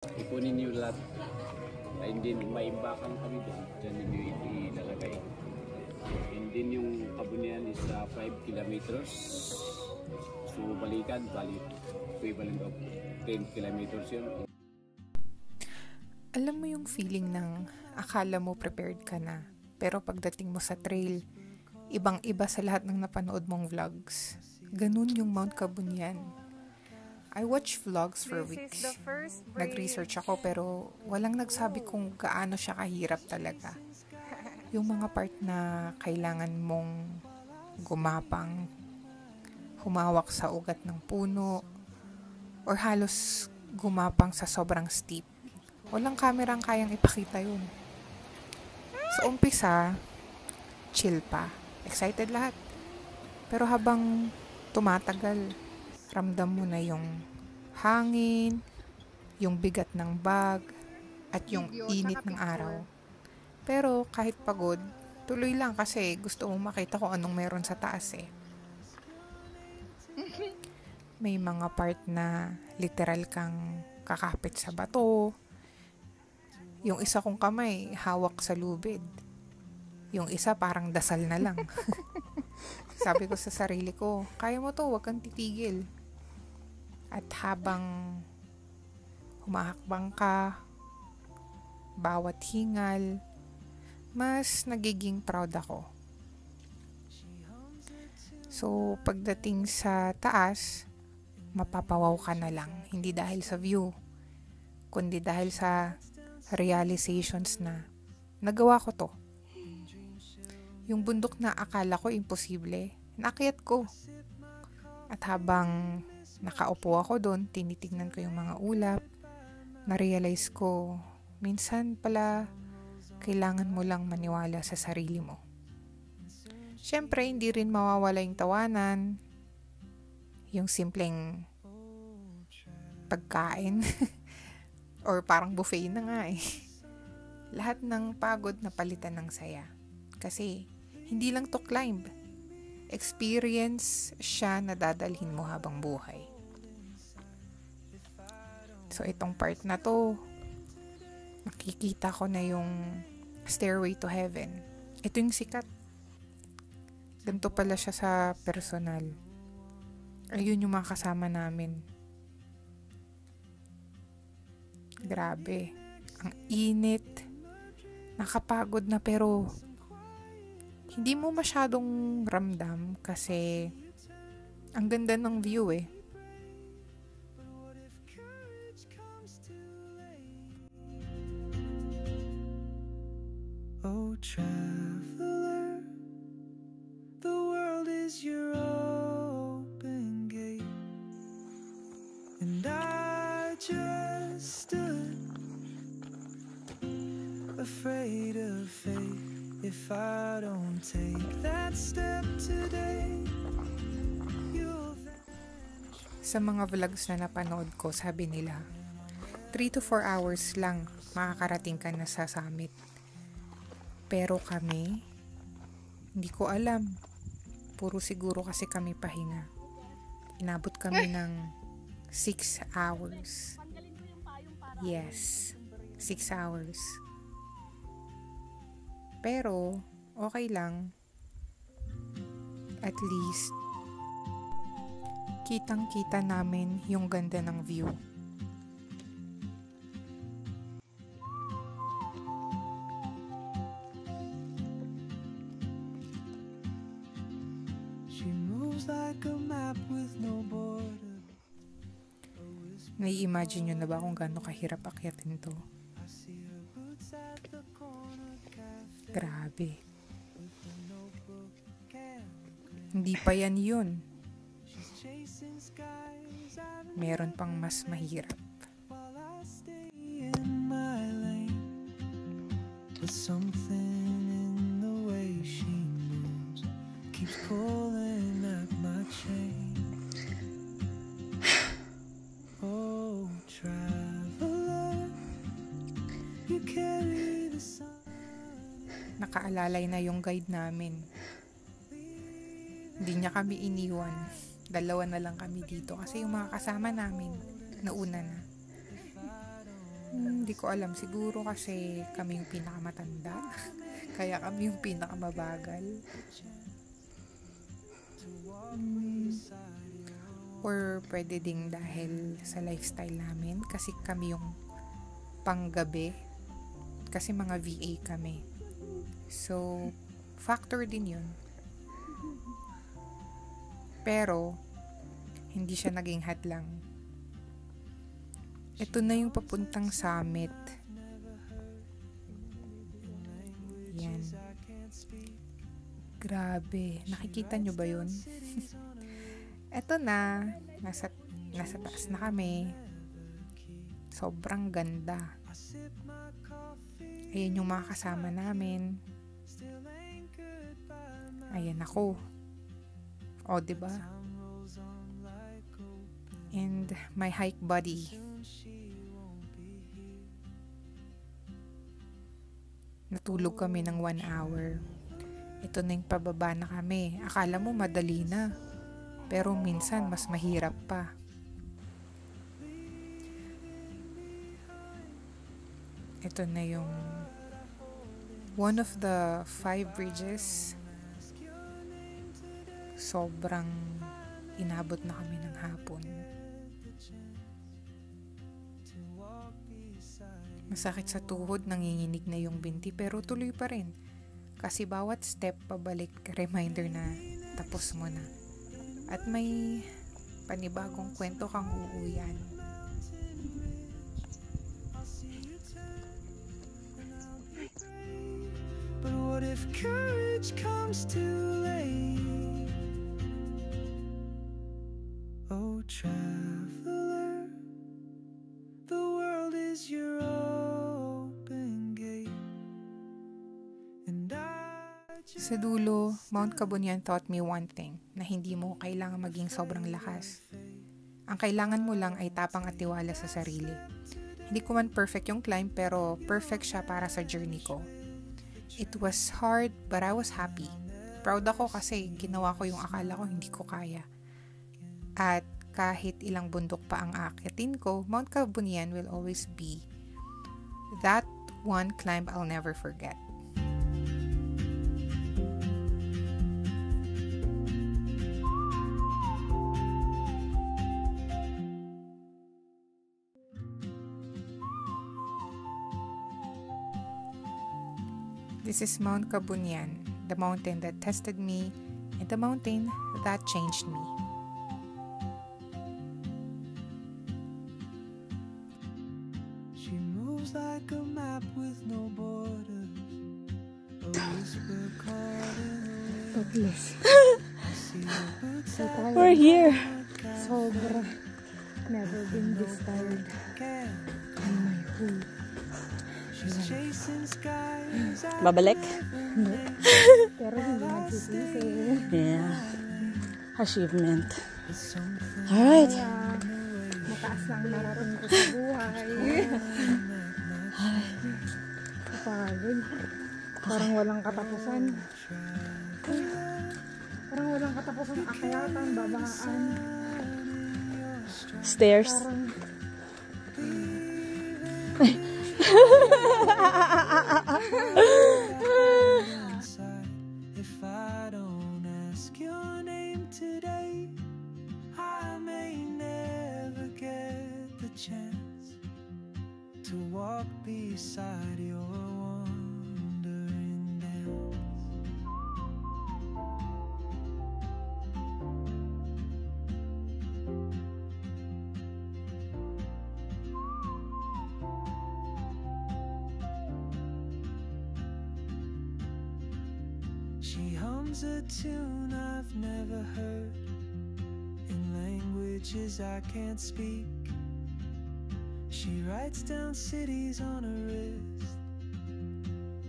Ipunin niyo lahat. And then maimbakan kami doon. Diyan niyo ilalagay. And then yung kabunihan is 5 kilometers. So balikan, equivalent of 10 kilometers yun. Alam mo yung feeling ng akala mo prepared ka na, pero pagdating mo sa trail, ibang-iba sa lahat ng napanood mong vlogs. Ganun yung Mount Kabunyan. I watch vlogs for weeks. Nag-research ako pero walang nagsabi kung gaano siya kahirap talaga. Yung mga part na kailangan mong gumapang, humawak sa ugat ng puno, or halos gumapang sa sobrang steep. Walang kamerang kayang ipakita yun. Sa umpisa, chill pa. Excited lahat. Pero habang tumatagal, ramdam mo na yung hangin, yung bigat ng bag, at yung init ng araw. Pero kahit pagod, tuloy lang kasi gusto mong makita kung anong meron sa taas eh. May mga part na literal kang kakapit sa bato. Yung isa kong kamay, hawak sa lubid. Yung isa parang dasal na lang. Sabi ko sa sarili ko, kaya mo to, huwag kang titigil. At habang humahakbang ka, bawat hingal, mas nagiging proud ako. So, pagdating sa taas, mapapawaw ka na lang. Hindi dahil sa view, kundi dahil sa realizations na nagawa ko to. Yung bundok na akala ko imposible, naakyat ko. At habang nakaupo ako doon, tinitingnan ko yung mga ulap, na-realize ko, minsan pala, kailangan mo lang maniwala sa sarili mo. Siyempre, hindi rin mawawala yung tawanan, yung simpleng pagkain, or parang buffet na nga eh. Lahat ng pagod na palitan ng saya. Kasi, hindi lang to climb. Experience siya na dadalhin mo habang buhay. So, itong part na to, nakikita ko na yung Stairway to Heaven. Ito yung sikat. Ganito pala siya sa personal. Ayun yung mga kasama namin. Grabe. Ang init. Nakapagod na pero hindi mo masyadong ramdam kasi ang ganda ng view eh. Oh traveler, the world is your open gate, and I just stood afraid of fate. If I don't take that step today, you'll vanish. Sa mga vlogs na napanood ko, sabi nila 3 to 4 hours lang makakarating ka na sa summit. Pero kami, hindi ko alam. Puro siguro kasi kami pahinga. Inabot kami ng 6 hours. Yes, 6 hours. Pero, okay lang. At least, kitang-kita namin yung ganda ng view. She moves like a map with no border. Nai-imagine nyo na ba kung gaano kahirap akyatin to? I see her boots at the corner cafe. Grabe. With a notebook and Hindi pa yan yun. she's chasing skies out of Meron pang mas mahirap. while I stay in my lane. But something in the way she moves keeps pulling at my chain. Oh, traveler, you carry the sun. Nakaalalay na yung guide namin. Hindi niya kami iniwan. 2 na lang kami dito kasi yung mga kasama namin nauna na. Hindi ko alam. Siguro kasi kami yung pinakamatanda. Kaya kami yung pinakamabagal. Or pwede ding dahil sa lifestyle namin. Kasi kami yung panggabi. Kasi mga VA kami. So, factor din yun. Pero, hindi siya naging hadlang. Ito na yung papuntang summit. Yan. Grabe. Nakikita nyo ba yun? Ito na. Nasa taas na kami. Sobrang ganda. Ayan yung mga kasama namin. Ayan ako. O, diba? And my hike buddy. Natulog kami ng 1 hour. Ito na yung pababa na kami. Akala mo madali na. Pero minsan mas mahirap pa. Ito na yung one of the 5 bridges. Sobrang inabot na kami ng hapon. Masakit sa tuhod, nanginginig na yung binti, pero tuloy pa rin. Kasi bawat step pabalik, reminder na tapos mo na. At may panibagong kwento kang uuwian. But what if courage comes too late? Oh, traveler, the world is your open gate. And Sa dulo, Mount Kabunyan taught me one thing, na hindi mo kailangan maging sobrang lakas. Ang kailangan mo lang ay tapang at tiwala sa sarili. Hindi ko man perfect yung climb, pero perfect siya para sa journey ko. It was hard, but I was happy. Proud ako kasi ginawa ko yung akala ko hindi ko kaya. At kahit ilang bundok pa ang aakyatin ko, Mount Kabunyan will always be that one climb I'll never forget. This is Mount Kabunyan, the mountain that tested me and the mountain that changed me. she moves like a map with no borders. A whisper caught in the wind. I see the birds that We're here. Sobra. Never been this tired. can. On my whole. She's chasing skies. Babalik? Pero hindi nagsisisi. Yeah. Achievement. Something Alright. Mataas na ang narating ko sa buhay. Kapagod. Parang walang katapusan. Parang walang katapusan. Akyatan, babaan. Stairs. Parang inside. If I don't ask your name today, I may never get the chance to walk beside your wandering dance. She hums a tune I've never heard in languages I can't speak. She writes down cities on her wrist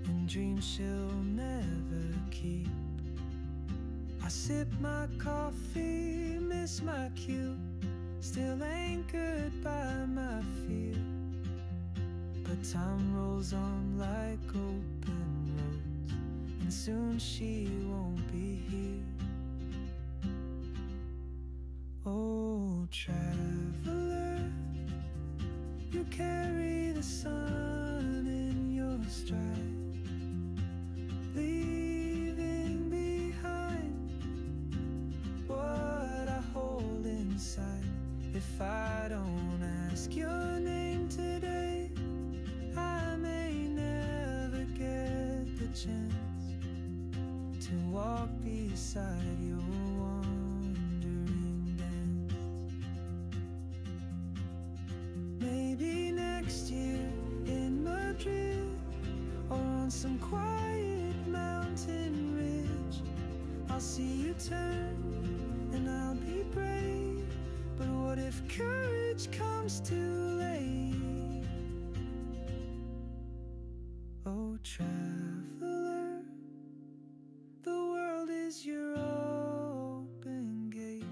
and dreams she'll never keep. I sip my coffee, miss my cue, still anchored by my fear. But time rolls on like open roads, and soon she won't be here. Oh, traveler, you carry the sun beside your wandering dance. Maybe next year in Madrid, or on some quiet mountain ridge, I'll see you turn and I'll be brave. But what if courage comes too late? Oh, traveler, the world is your open gate,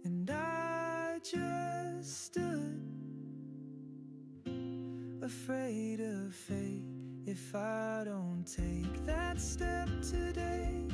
and I just stood afraid of fate. If I don't take that step today,